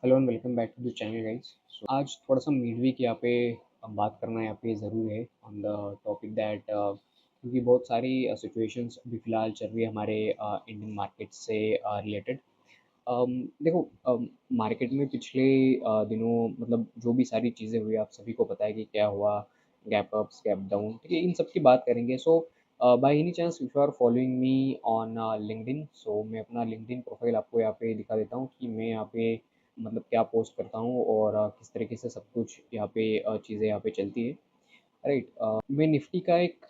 Hello and welcome back to the channel guys. So आज थोड़ा सा मिड वीक यहाँ पे बात करना यहाँ पे ज़रूरी है ऑन द टॉपिक दैट क्योंकि बहुत सारी सिचुएशंस अभी फ़िलहाल चल रही है हमारे इंडियन मार्केट से रिलेटेड। देखो, मार्केट में पिछले दिनों मतलब जो भी सारी चीज़ें हुई आप सभी को पता है कि क्या हुआ। गैप अप्स गैप डाउन, ठीक है, इन सब की बात करेंगे। So by any chance if you are following me on LinkedIn, so मैं अपना लिंक्डइन प्रोफाइल आपको यहाँ पे दिखा देता हूँ कि मैं यहाँ पे मतलब क्या पोस्ट करता हूँ और किस तरीके से सब कुछ यहाँ पे चीज़ें यहाँ पे चलती है। राइट। मैं निफ्टी का एक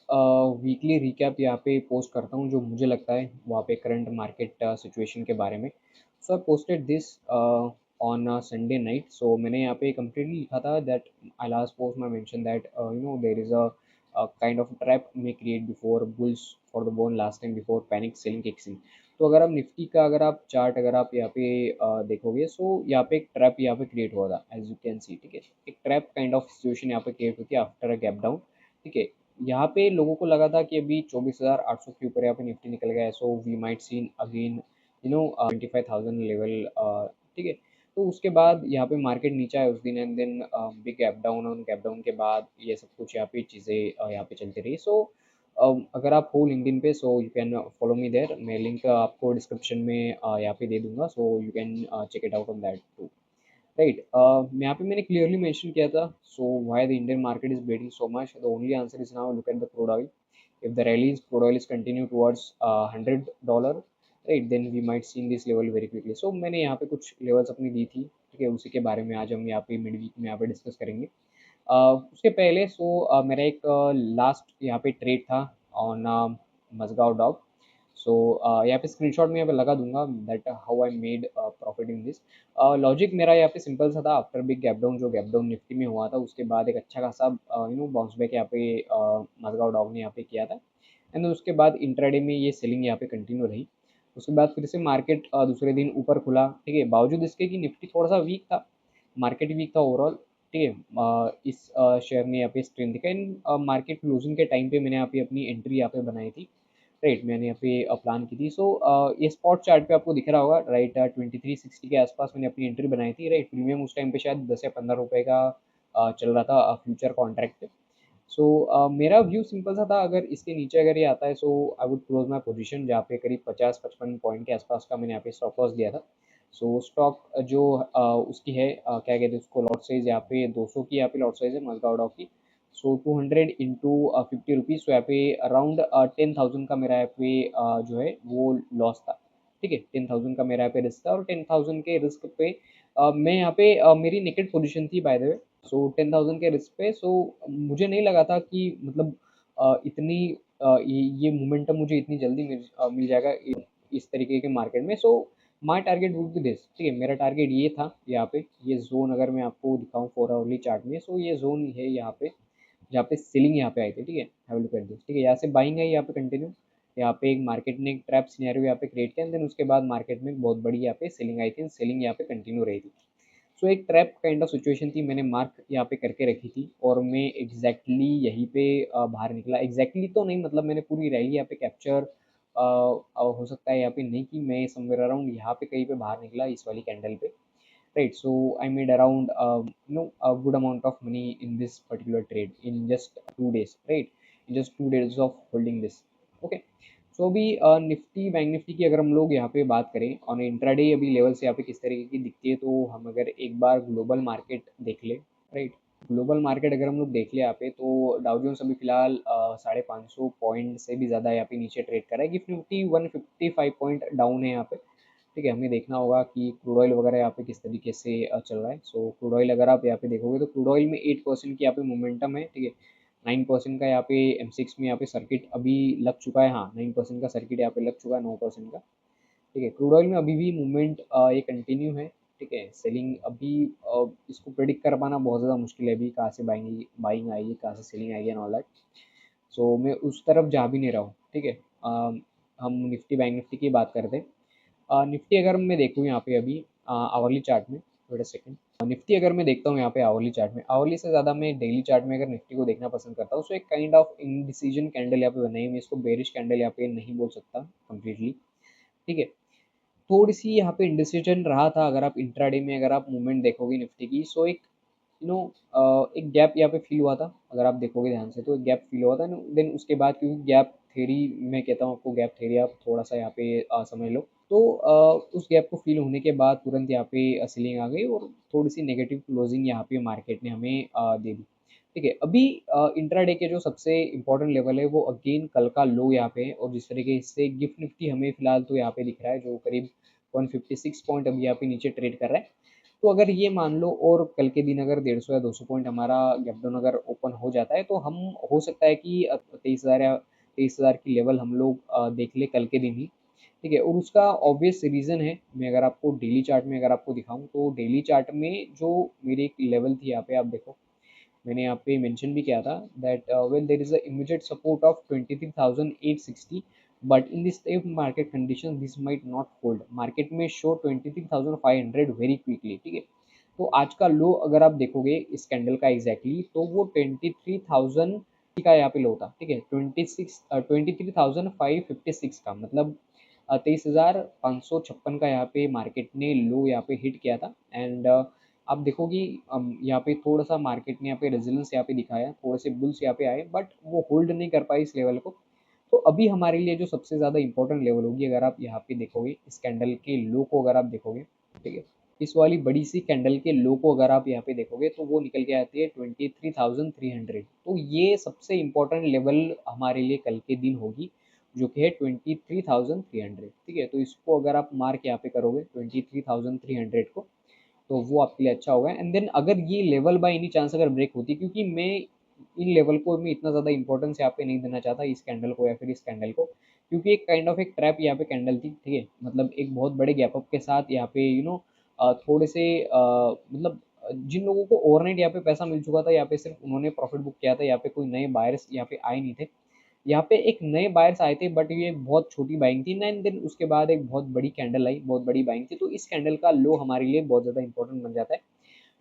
वीकली रिकैप यहाँ पे पोस्ट करता हूँ जो मुझे लगता है वहाँ पे करंट मार्केट सिचुएशन के बारे में। So I posted this on Sunday night. So मैंने यहाँ पे कंप्लीटली लिखा था दैट आई लास्ट पोस्ट मैं mention that there is a kind of trap may create before bulls for the bone last time before panic selling kicks in. तो अगर आप Nifty का अगर आप चार्ट अगर आप यहाँ पे देखोगे, सो यहाँ पे एक ट्रैप यहाँ पे क्रिएट हुआ था एज यू कैन सी, ठीक है। एक ट्रैप काइंड ऑफ सिचुएशन यहाँ पे क्रिएट होती है आफ्टर अ गैप डाउन, ठीक है। यहाँ पे लोगों को लगा था कि अभी 24,800 के ऊपर यहाँ पे निफ्टी निकल गया है, so we might seen again 25,000 level, ठीक है। तो उसके बाद यहाँ पे मार्केट नीचे आया उस दिन and then big gap down, और गैप डाउन के बाद ये सब कुछ यहाँ पे चीज़ें यहाँ पे चलती रही। सो अगर आप हो लिंक्डइन पे, so you can follow me there. मैं लिंक आपको डिस्क्रिप्शन में यहाँ पे दे दूंगा, so you can check it out on that too. Right. यहाँ पे मैंने क्लियरली मेंशन किया था, so why the Indian market is bleeding so much, the only answer is now look at the crude oil. if the rallies crude oil is continue towards $100, right, then we might see this level very quickly। so मैंने यहाँ पे कुछ levels अपनी दी थी, ठीक है, उसी के बारे में आज हम यहाँ पे मिड वीक में यहाँ पे डिस्कस करेंगे। उसके पहले मेरा एक लास्ट यहाँ पे ट्रेड था ऑन मजगांव डॉग। सो यहाँ पे स्क्रीनशॉट में यहाँ पे लगा दूंगा that how I made profit in this. Logic मेरा यहाँ पे सिंपल सा था। आफ्टर बिग गैप डाउन जो गैप डाउन निफ्टी में हुआ था उसके बाद एक अच्छा खासा बाउंस बैक यहाँ पे मजगांव डॉग ने यहाँ पे किया था। एंड उसके बाद इंट्राडे में ये सेलिंग यहाँ पे कंटिन्यू रही। उसके बाद फिर से मार्केट दूसरे दिन ऊपर खुला, ठीक है, बावजूद इसके कि निफ्टी थोड़ा सा वीक था, मार्केट वीक था ओवरऑल, ठीक है। इस शेयर ने यहाँ पे स्ट्रेंथ दिखा इन मार्केट क्लोजिंग के टाइम पे मैंने यहाँ पे अपनी एंट्री यहाँ पे बनाई थी। राइट, मैंने यहाँ पे प्लान की थी। सो ये स्पॉट चार्ट पे आपको दिख रहा होगा, राइट, 2360 के आसपास मैंने अपनी एंट्री बनाई थी। राइट, प्रीमियम उस टाइम पे शायद 10 या 15 रुपए का चल रहा था फ्यूचर कॉन्ट्रैक्ट पे। सो मेरा व्यू सिंपल सा था, अगर इसके नीचे अगर ये आता है so I would close my position, जहाँ पे करीब 50-55 पॉइंट के आसपास का मैंने यहाँ पे स्टॉप लॉस दिया था। सो स्टॉक जो उसकी है क्या कहते हैं उसको, लॉट साइज यहाँ पे 200 की यहाँ पे लॉट साइज है मजगांव डॉक की। सो 200 इंटू 50 रुपीज़, सो यहाँ पे अराउंड 10,000 का मेरा यहाँ पे जो है वो लॉस था, ठीक है। 10,000 का मेरा यहाँ पे रिस्क था, और 10,000 के रिस्क पे मैं यहाँ पे मेरी नेकेड पोजीशन थी बाय द वे। सो 10,000 के रिस्क पे, सो मुझे नहीं लगा था कि मतलब इतनी ये मोमेंटम मुझे इतनी जल्दी मिल जाएगा इस तरीके के मार्केट में। So my target would be this, ठीक है, मेरा टारगेट ये था। यहाँ पे ये जोन अगर मैं आपको दिखाऊं 4 आवरली चार्ट में, सो ये जोन है यहाँ पे जहाँ पे सेलिंग यहाँ पे आई थी, ठीक है। Have a look at this, ठीक है, यहाँ से बाइंग है यहाँ पे कंटिन्यू। यहाँ पे एक मार्केट ने एक ट्रैप सिनेरियो यहाँ पे क्रिएट किया, देन उसके बाद मार्केट में एक बहुत बड़ी यहाँ पे सेलिंग आई थी, सेलिंग यहाँ पे कंटिन्यू रही थी। सो एक ट्रैप काइंड ऑफ सिचुएशन थी, मैंने मार्क यहाँ पे करके रखी थी, और मैं एग्जैक्टली यहीं पे बाहर निकला। एग्जैक्टली तो नहीं, मतलब मैंने पूरी रैली यहाँ पे कैप्चर हो सकता है यहाँ पे नहीं कि मैं समवेयर अराउंड यहाँ पे कहीं पे बाहर निकला इस वाली कैंडल पे। Right, so I made around a good amount of money in this particular trade in just 2 days, right, in just 2 days of holding this। okay, सो अभी निफ्टी बैंक निफ्टी की अगर हम लोग यहाँ पे बात करें ऑन इंट्राडे अभी लेवल से यहाँ पे किस तरीके की दिखती है, तो हम अगर एक बार ग्लोबल मार्केट देख ले, राइट, ग्लोबल मार्केट अगर हम लोग देख ले यहाँ पे, तो डाउ जोन्स अभी फिलहाल 550 पॉइंट से भी ज़्यादा यहाँ पे नीचे ट्रेड कर रहा है। गिफ्ट निफ्टी 155 पॉइंट डाउन है यहाँ पे, ठीक है। हमें देखना होगा कि क्रूड ऑयल वगैरह यहाँ पे किस तरीके से चल रहा है। सो क्रूड ऑयल अगर आप यहाँ पे देखोगे तो क्रूड ऑयल में 8% की यहाँ पे मोमेंटम है, ठीक है। 9% का यहाँ पे M6 में यहाँ पे सर्किट अभी लग चुका है, हाँ 9% का सर्किट यहाँ पे लग चुका है, 9% का, ठीक है। क्रूड ऑयल में अभी भी मूवमेंट ये कंटिन्यू है, ठीक है। सेलिंग अभी इसको प्रेडिक्ट कर पाना बहुत ज़्यादा मुश्किल है, अभी कहाँ से बाइंग बाइंग आएगी, कहाँ से सेलिंग आएगी एंड ऑल दैट। सो मैं उस तरफ जा भी नहीं रहा हूँ, ठीक है। हम निफ्टी बैंक निफ्टी की बात करते हैं। निफ्टी अगर मैं देखूँ यहाँ पे अभी आवरली चार्ट में, वेट अ सेकंड, निफ्टी अगर मैं देखता हूँ यहाँ पे आवरली चार्ट में, आवरली से ज़्यादा मैं डेली चार्ट में अगर निफ्टी को देखना पसंद करता हूँ, सो एक काइंड ऑफ इनडिसीजन कैंडल यहाँ पे बनाई, मैं इसको बेरिश कैंडल यहाँ पे नहीं बोल सकता कंप्लीटली, ठीक है। थोड़ी सी यहाँ पे इंडिसीजन रहा था। अगर आप इंट्राडे में अगर आप मूवमेंट देखोगे निफ्टी की, सो एक एक गैप यहाँ पे फील हुआ था। अगर आप देखोगे ध्यान से तो एक गैप फील हुआ था। देन उसके बाद, क्योंकि गैप थ्योरी, मैं कहता हूँ आपको गैप थ्योरी आप थोड़ा सा यहाँ पे समझ लो, तो उस गैप को फील होने के बाद तुरंत यहाँ पे सेलिंग आ गई और थोड़ी सी नेगेटिव क्लोजिंग यहाँ पे मार्केट ने हमें दे दी। ठीक है, अभी इंट्राडे के जो सबसे इंपॉर्टेंट लेवल है वो अगेन कल का लो यहाँ पे है, और जिस तरीके से गिफ्ट निफ्टी हमें फिलहाल तो यहाँ पे दिख रहा है जो करीब 156 पॉइंट अभी यहाँ पे नीचे ट्रेड कर रहा है। तो अगर ये मान लो और कल के दिन अगर 150 या 200 पॉइंट हमारा गैप डाउन अगर ओपन हो जाता है, तो हम हो सकता है कि 23,000 या 23,000 की लेवल हम लोग देख ले कल के दिन ही। ठीक है, और उसका ऑब्वियस रीज़न है, मैं अगर आपको डेली चार्ट में अगर आपको दिखाऊं, तो डेली चार्ट में जो मेरी एक लेवल थी यहाँ पे आप देखो, मैंने यहाँ पे मेंशन भी किया था that well there is a immediate support of 23,860, but in this type market condition this might not hold. Market में शो 23,500 वेरी क्विकली। ठीक है, तो आज का लो अगर आप देखोगे इस कैंडल का एग्जैक्टली तो वो 23,000 का यहाँ पे लो था। ठीक है, 23,556 का मतलब 23,556 का यहाँ पे मार्केट ने लो यहाँ पे हिट किया था। एंड आप देखोगे यहाँ पे थोड़ा सा मार्केट ने यहाँ पे रेजिलेंस यहाँ पे दिखाया, थोड़े से बुल्स यहाँ पे आए, बट वो होल्ड नहीं कर पाई इस लेवल को। तो अभी हमारे लिए जो सबसे ज़्यादा इंपॉर्टेंट लेवल होगी, अगर आप यहाँ पे देखोगे इस कैंडल के लो को अगर आप देखोगे, ठीक है, इस वाली बड़ी सी कैंडल के लो को अगर आप यहाँ पे देखोगे तो वो निकल के आती है 23,300। तो ये सबसे इंपॉर्टेंट लेवल हमारे लिए कल के दिन होगी, जो कि है 23,300। ठीक है, तो इसको अगर आप मार्क यहाँ पे करोगे 23,300 को, तो वो आपके लिए अच्छा होगा। एंड देन अगर ये लेवल बाय एनी चांस अगर ब्रेक होती, क्योंकि मैं इन लेवल को मैं इतना ज़्यादा इंपॉर्टेंस यहाँ पे नहीं देना चाहता इस कैंडल को या फिर इस कैंडल को, क्योंकि एक काइंड ऑफ एक ट्रैप यहाँ पे कैंडल थी। ठीक है, मतलब एक बहुत बड़े गैप अप के साथ यहाँ पे थोड़े से मतलब जिन लोगों को ओवरनाइट यहाँ पे पैसा मिल चुका था, यहाँ पे सिर्फ उन्होंने प्रॉफिट बुक किया था, यहाँ पे कोई नए बायर्स यहाँ पे आए नहीं थे। यहाँ पे एक नए बायर्स आए थे, बट ये बहुत छोटी बाइंग थी। एंड देन उसके बाद एक बहुत बड़ी कैंडल आई, बहुत बड़ी बाइंग थी। तो इस कैंडल का लो हमारे लिए बहुत ज़्यादा इंपॉर्टेंट बन जाता है,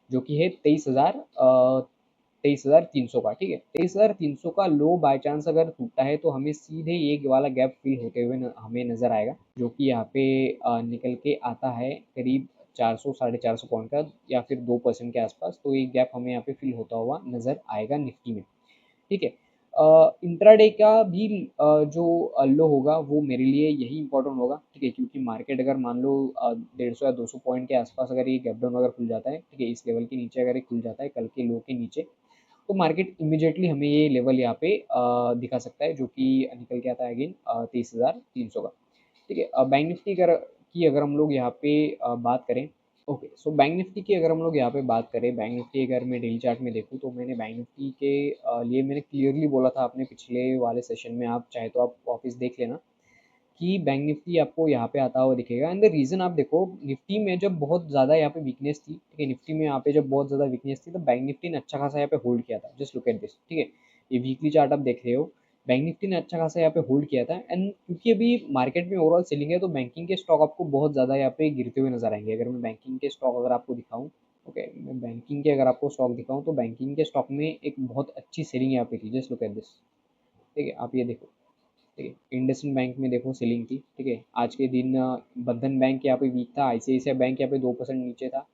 जो कि है 23,300 का। ठीक है, 23,300 का लो बाय चांस अगर टूटता है तो हमें सीधे ये वाला गैप फिल होते हुए हमें नजर आएगा, जो कि यहाँ पे निकल के आता है करीब 400 450 पॉइंट का या फिर 2% के आसपास। तो ये गैप हमें यहाँ पे फिल होता हुआ नजर आएगा निफ्टी में। ठीक है, इंट्राडे का भी जो लो होगा वो मेरे लिए यही इंपॉर्टेंट होगा। ठीक है, क्योंकि मार्केट अगर मान लो 150 या 200 पॉइंट के आसपास अगर ये गैप डाउन अगर खुल जाता है, ठीक है, इस लेवल के नीचे अगर ये खुल जाता है कल के लो के नीचे, तो मार्केट इमीडिएटली हमें ये लेवल यहाँ पे दिखा सकता है, जो कि निकल के आता है अगेन 23,300 का। ठीक है, बैंक निफ्टी की अगर हम लोग यहाँ पे बात करें, ओके, सो बैंक निफ्टी की अगर हम लोग यहाँ पे बात करें, बैंक निफ्टी अगर मैं डेली चार्ट में देखूँ, तो मैंने बैंक निफ्टी के लिए मैंने क्लियरली बोला था अपने पिछले वाले सेशन में, आप चाहे तो आप वापस देख लेना, कि बैंक निफ्टी आपको यहाँ पे आता हुआ दिखेगा। एंड द रीज़न आप देखो, निफ्टी में जब बहुत ज़्यादा यहाँ पे वीकनेस थी, ठीक है, निफ्टी में यहाँ पे जब बहुत ज़्यादा वीकनेस थी, तो बैंक निफ्टी ने अच्छा खासा यहाँ पे होल्ड किया था। Just look at this. ठीक है, ये वीकली चार्ट आप देख रहे हो, बैंक निफ्टी ने अच्छा खासा यहाँ पे होल्ड किया था। एंड क्योंकि अभी मार्केट में ओवरऑल सेलिंग है, तो बैंकिंग के स्टॉक आपको बहुत ज़्यादा यहाँ पे गिरते हुए नजर आएंगे। अगर मैं बैंकिंग के स्टॉक अगर आपको दिखाऊँ, ओके, मैं बैंकिंग के अगर आपको स्टॉक दिखाऊँ, तो बैंकिंग के स्टॉक में एक बहुत अच्छी सेलिंग यहाँ पे थी। Just look at this. ठीक है, आप ये देखो। ठीक है, इंडसइंड बैंक में देखो सेलिंग थी। ठीक है, आज के दिन बंधन बैंक यहाँ पे वीक था, आईसीआईसीआई बैंक यहाँ पे 2% नीचे था,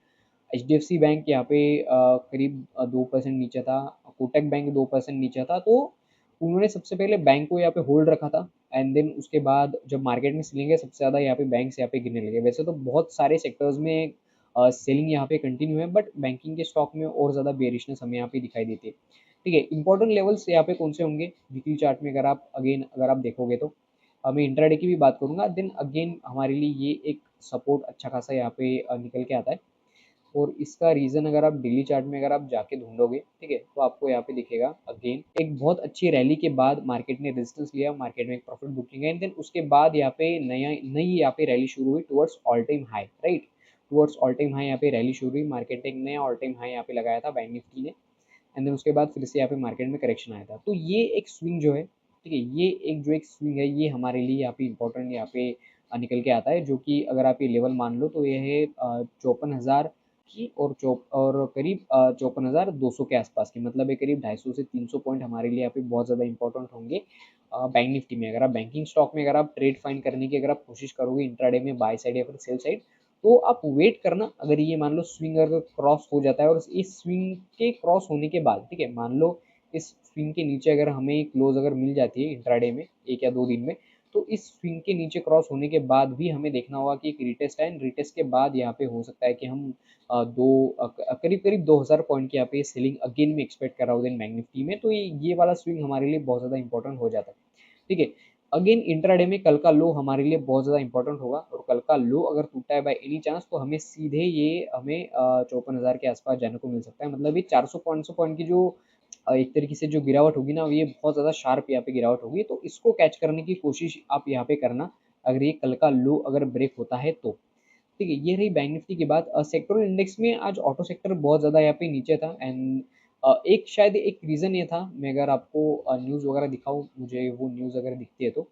एचडीएफसी बैंक यहाँ पे करीब 2% नीचे था, कोटक बैंक 2% नीचे था। तो उन्होंने सबसे पहले बैंक को यहाँ पे होल्ड रखा था। एंड देन उसके बाद जब मार्केट में सेलिंग है, सबसे ज़्यादा यहाँ पे बैंक यहाँ पे गिरने लगे। वैसे तो बहुत सारे सेक्टर्स में सेलिंग यहाँ पे कंटिन्यू है, बट बैंकिंग के स्टॉक में और ज़्यादा बेरिशनेस हमें यहाँ पे दिखाई देती है। ठीक है, इंपॉर्टेंट लेवल्स यहाँ पे कौन से होंगे वीकली चार्ट में, अगर आप देखोगे तो मैं इंट्राडे की भी बात करूंगा। देन अगेन हमारे लिए ये एक सपोर्ट अच्छा खासा यहाँ पे निकल के आता है। और इसका रीज़न अगर आप डेली चार्ट में अगर आप जाके ढूंढोगे, ठीक है, तो आपको यहाँ पे दिखेगा अगेन एक बहुत अच्छी रैली के बाद मार्केट ने रेजिस्टेंस लिया, मार्केट में एक प्रॉफिट बुकिंग है। एंड देन उसके बाद यहाँ पे नई यहाँ पे रैली शुरू हुई towards all time high, right, towards all time high यहाँ पे रैली शुरू हुई। मार्केट ने एक नया ऑल टाइम हाई यहाँ पे लगाया था बैंक निफ्टी ने। एंड देन उसके बाद फिर से यहाँ पे मार्केट में करेक्शन आया था। तो ये एक स्विंग जो है, ठीक है, ये एक जो एक स्विंग है, ये हमारे लिए यहाँ पे इंपॉर्टेंट यहाँ पे निकल के आता है, जो कि अगर आप ये लेवल मान लो तो ये है 54,000 की और करीब 54,200 के आसपास की, मतलब ये करीब 250 से 300 पॉइंट हमारे लिए यहाँ पे बहुत ज़्यादा इंपॉर्टेंट होंगे बैंक निफ्टी में। अगर आप बैंकिंग स्टॉक में अगर आप ट्रेड फाइंड करने की अगर आप कोशिश करोगे इंट्राडे में बाय साइड या फिर सेल साइड, तो आप वेट करना। अगर ये मान लो स्विंग अगर क्रॉस हो जाता है और इस स्विंग के क्रॉस होने के बाद, ठीक है, मान लो इस स्विंग के नीचे अगर हमें क्लोज अगर मिल जाती है इंट्राडे में 1 या 2 दिन में, तो इस स्विंग के नीचे क्रॉस होने के बाद भी हमें देखना होगा कि एक रिटेस्ट है, रिटेस्ट के बाद यहाँ पे हो सकता है कि हम करीब करीब 2,000 पॉइंट की यहाँ पे सेलिंग अगेन में एक्सपेक्ट कर रहा हूँ बैंक निफ्टी में। तो ये वाला स्विंग हमारे लिए बहुत ज़्यादा इंपॉर्टेंट हो जाता है, ठीक है। अगेन इंट्राडे में कल का लो हमारे लिए बहुत ज़्यादा इंपॉर्टेंट होगा, और कल का लो अगर टूटा है बाय एनी चांस तो हमें सीधे ये हमें 54,000 के आसपास जाने को मिल सकता है। मतलब ये 400-500 पॉइंट की जो एक तरीके से जो गिरावट होगी ना, ये बहुत ज़्यादा शार्प यहाँ पे गिरावट होगी, तो इसको कैच करने की कोशिश आप यहाँ पे करना, अगर ये कल का लो अगर ब्रेक होता है तो, ठीक है। ये रही बैंक निफ्टी की बात। सेक्टोरल इंडेक्स में आज ऑटो सेक्टर बहुत ज़्यादा यहाँ पे नीचे था, एंड एक शायद एक रीज़न ये था, मैं अगर आपको न्यूज़ वगैरह दिखाऊँ, मुझे वो न्यूज़ अगर दिखती है तो,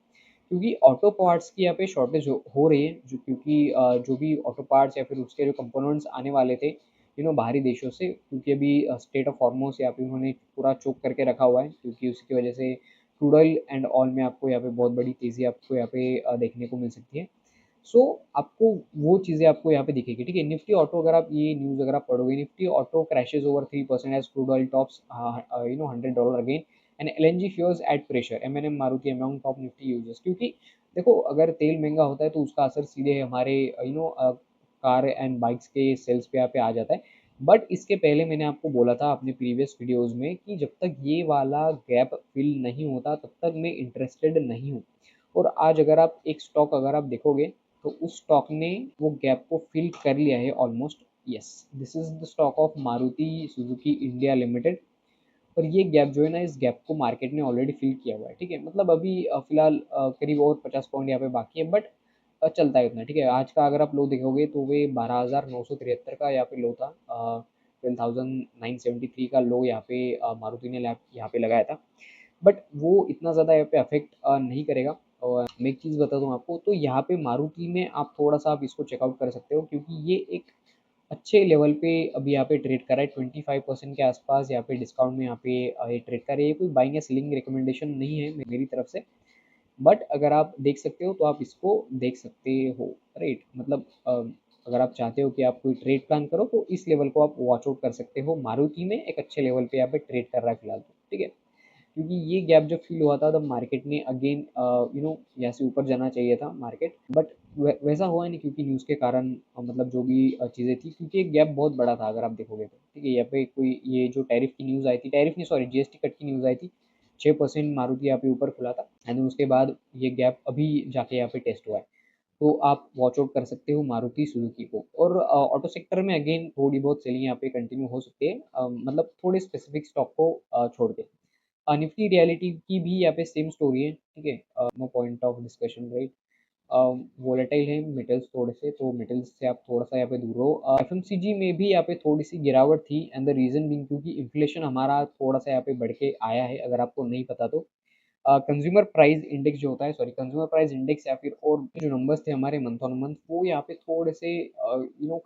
क्योंकि ऑटो पार्ट्स की यहाँ पे शॉर्टेज हो रही है, जो क्योंकि जो भी ऑटो पार्ट्स या फिर उसके जो कंपोनेंट्स आने वाले थे बाहरी देशों से, क्योंकि अभी स्टेट ऑफ हॉर्मोस यहाँ पे उन्होंने पूरा चोक करके रखा हुआ है, क्योंकि उसकी वजह से क्रूड ऑयल एंड ऑयल में आपको यहाँ पे बहुत बड़ी तेज़ी आपको यहाँ पे देखने को मिल सकती है। सो आपको वो चीज़ें आपको यहाँ पे दिखेगी, ठीक है। निफ्टी ऑटो अगर आप ये न्यूज़ अगर आप पढ़ोगे, Nifty auto crashes over 3% as crude oil tops $100 again and LNG fuels at pressure MNM Maruti among top Nifty losers. क्योंकि देखो, अगर तेल महंगा होता है तो उसका असर सीधे हमारे कार एंड बाइक्स के सेल्स पे यहाँ पे आ जाता है। बट इसके पहले मैंने आपको बोला था अपने प्रीवियस वीडियोस में कि जब तक ये वाला गैप फिल नहीं होता तब तक मैं इंटरेस्टेड नहीं हूँ। और आज अगर आप एक स्टॉक अगर आप देखोगे, तो उस स्टॉक ने वो गैप को फिल कर लिया है almost. Yes, this is the stock of Maruti Suzuki India limited. और ये गैप जो है ना, इस गैप को मार्केट ने ऑलरेडी फिल किया हुआ है, ठीक है। मतलब अभी फिलहाल करीब और 50 पॉइंट यहाँ पे बाकी है, बट चलता है इतना, ठीक है। आज का अगर आप लो देखोगे तो वे 12,973 का यहाँ पे लो था, 12,973 का लो यहाँ पे मारुति ने यहाँ पे लगाया था। बट वो इतना ज़्यादा यहाँ पे अफेक्ट नहीं करेगा। और मैं एक चीज़ बता दूँ आपको, तो यहाँ पे मारुति में आप थोड़ा सा आप इसको चेकआउट कर सकते हो, क्योंकि ये एक अच्छे लेवल पे अभी यहाँ पे ट्रेड कर रहा है 25% के आसपास, यहाँ पे डिस्काउंट में यहाँ पे ये ट्रेड कर रही है। कोई बाइंग या सेलिंग रिकमेंडेशन नहीं है मेरी तरफ से, बट अगर आप देख सकते हो तो आप इसको देख सकते हो, राइट। मतलब अगर आप चाहते हो कि आप कोई ट्रेड प्लान करो तो इस लेवल को आप वॉच आउट कर सकते हो। मारुति में एक अच्छे लेवल पे यहाँ पे ट्रेड कर रहा है फिलहाल तो, ठीक है। क्योंकि ये गैप जब फिल हुआ था तब मार्केट ने अगेन यहाँ से ऊपर जाना चाहिए था मार्केट, बट वैसा हुआ नहीं, क्योंकि न्यूज़ के कारण मतलब जो भी चीज़ें थी, क्योंकि एक गैप बहुत बड़ा था अगर आप देखोगे तो, ठीक है। यहाँ पे कोई ये जो टैरिफ की न्यूज़ आई थी, टैरिफ नहीं सॉरी जीएसटी कट की न्यूज़ आई थी, 6% मारुति यहाँ पे ऊपर खुला था, एंड उसके बाद ये गैप अभी जाके यहाँ पे टेस्ट हुआ है। तो आप वॉच आउट कर सकते हो मारुति सुजुकी को। और ऑटो सेक्टर में अगेन थोड़ी बहुत सेलिंग यहाँ पे कंटिन्यू हो सकती है, मतलब थोड़े स्पेसिफिक स्टॉक को छोड़ के। निफ्टी रियलिटी की भी यहाँ पे सेम स्टोरी है, ठीक है। No point of discussion, right. Volatile है मेटल्स थोड़े से, तो मेटल्स से आप थोड़ा सा यहाँ पे दूर रहो। एफएमसीजी में भी यहाँ पे थोड़ी सी गिरावट थी, एंड द रीजन बिंग क्योंकि इन्फ्लेशन हमारा थोड़ा सा यहाँ पे बढ़ के आया है, अगर आपको नहीं पता तो। कंज्यूमर प्राइस इंडेक्स जो होता है, सॉरी कंज्यूमर प्राइस इंडेक्स या फिर और जो नंबर्स थे हमारे मंथ ऑन मंथ, वो यहाँ पे थोड़े से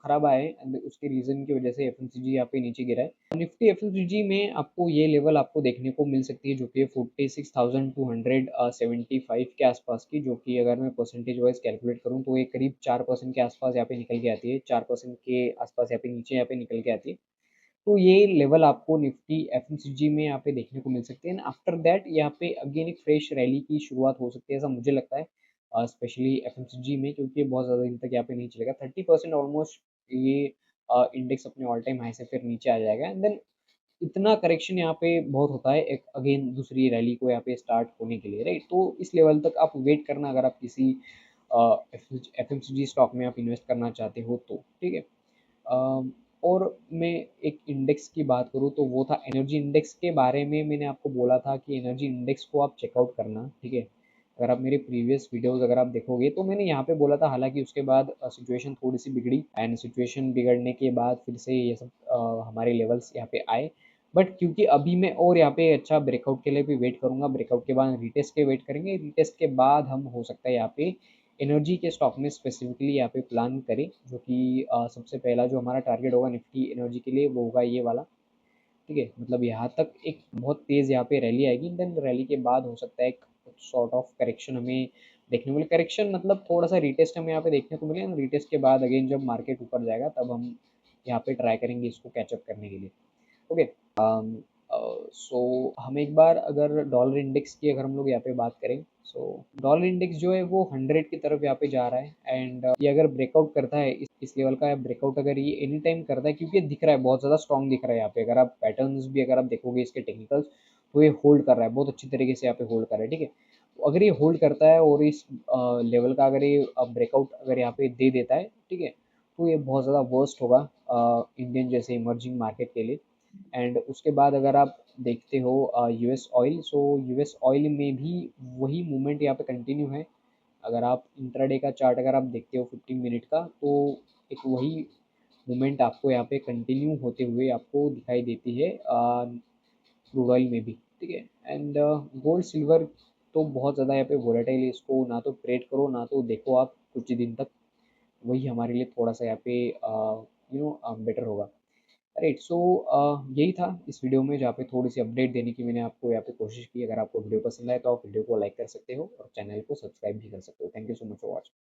खराब आए, एंड उसके रीजन की वजह से एफएमसीजी यहाँ पे नीचे गिरा है। निफ्टी एफएमसीजी में आपको ये लेवल आपको देखने को मिल सकती है, जो कि 46,275 के आसपास की, जो कि अगर मैं परसेंटेज वाइज कैलकुलेट करूँ तो ये करीब 4% के आसपास यहाँ पे निकल के आती है, 4% के आसपास यहाँ पे नीचे यहाँ पे निकल के आती है। तो ये लेवल आपको निफ्टी एफएमसीजी में यहाँ पे देखने को मिल सकते हैं। आफ्टर दैट यहाँ पे अगेन एक फ्रेश रैली की शुरुआत हो सकती है, ऐसा मुझे लगता है, स्पेशली एफएमसीजी में, क्योंकि ये बहुत ज़्यादा दिन तक यहाँ पे नहीं चलेगा। 30% ऑलमोस्ट ये इंडेक्स अपने ऑल टाइम हाई से फिर नीचे आ जाएगा, एंड देन इतना करेक्शन यहाँ पे बहुत होता है एक अगेन दूसरी रैली को यहाँ पे स्टार्ट होने के लिए, राइट। तो इस लेवल तक आप वेट करना, अगर आप किसी एफएमसीजी स्टॉक में आप इन्वेस्ट करना चाहते हो तो, ठीक है। और मैं एक इंडेक्स की बात करूँ तो वो था एनर्जी इंडेक्स। के बारे में मैंने आपको बोला था कि एनर्जी इंडेक्स को आप चेकआउट करना, ठीक है। अगर आप मेरे प्रीवियस वीडियोस अगर आप देखोगे तो मैंने यहाँ पे बोला था, हालांकि उसके बाद सिचुएशन थोड़ी सी बिगड़ी, एंड सिचुएशन बिगड़ने के बाद फिर से ये सब हमारे लेवल्स यहाँ पे आए। बट क्योंकि अभी मैं और यहाँ पे अच्छा ब्रेकआउट के लिए भी वेट करूंगा, ब्रेकआउट के बाद रिटेस्ट के वेट करेंगे, रिटेस्ट के बाद हम हो सकता है यहाँ पे एनर्जी के स्टॉक में स्पेसिफिकली यहाँ पे प्लान करें, जो कि सबसे पहला जो हमारा टारगेट होगा निफ्टी एनर्जी के लिए वो होगा ये वाला। ठीक है, मतलब यहाँ तक एक बहुत तेज़ यहाँ पे रैली आएगी, देन रैली के बाद हो सकता है एक सॉर्ट ऑफ करेक्शन हमें देखने को मिले। करेक्शन मतलब थोड़ा सा रिटेस्ट हमें यहाँ पे देखने को मिले, रिटेस्ट के बाद अगेन जब मार्केट ऊपर जाएगा तब हम यहाँ पे ट्राई करेंगे इसको कैचअप करने के लिए। ओके। सो हम एक बार अगर डॉलर इंडेक्स की अगर हम लोग यहाँ पे बात करें, सो डॉलर इंडेक्स जो है वो 100 की तरफ यहाँ पे जा रहा है, एंड ये अगर ब्रेकआउट करता है इस लेवल का ब्रेकआउट अगर ये एनी टाइम करता है, क्योंकि ये दिख रहा है बहुत ज़्यादा स्ट्रॉन्ग दिख रहा है यहाँ पे, अगर आप पैटर्न्स भी अगर आप देखोगे इसके टेक्निकल्स, तो ये होल्ड कर रहा है बहुत अच्छी तरीके से यहाँ पे होल्ड कर रहा है। ठीक है, तो अगर ये होल्ड करता है और इस लेवल का अगर ये ब्रेकआउट अगर यहाँ पे दे देता है, ठीक है, तो ये बहुत ज़्यादा वर्स्ट होगा इंडियन जैसे इमर्जिंग मार्केट के लिए। एंड उसके बाद अगर आप देखते हो US oil, so US oil में भी वही मूवमेंट यहाँ पे कंटिन्यू है। अगर आप इंट्राडे का चार्ट अगर आप देखते हो 15 मिनट का, तो एक वही मूवमेंट आपको यहाँ पे कंटिन्यू होते हुए आपको दिखाई देती है क्रूड ऑयल में भी। ठीक है, एंड गोल्ड सिल्वर तो बहुत ज़्यादा यहाँ पे वोलेटाइल है, इसको ना तो ट्रेड करो ना तो देखो आप कुछ ही दिन तक, वही हमारे लिए थोड़ा सा यहाँ पे बेटर होगा। राइट, सो यही था इस वीडियो में, जहाँ पे थोड़ी सी अपडेट देने की मैंने आपको यहाँ पे कोशिश की। अगर आपको वीडियो पसंद आए तो आप वीडियो को लाइक कर सकते हो और चैनल को सब्सक्राइब भी कर सकते हो। Thank you so much for watching.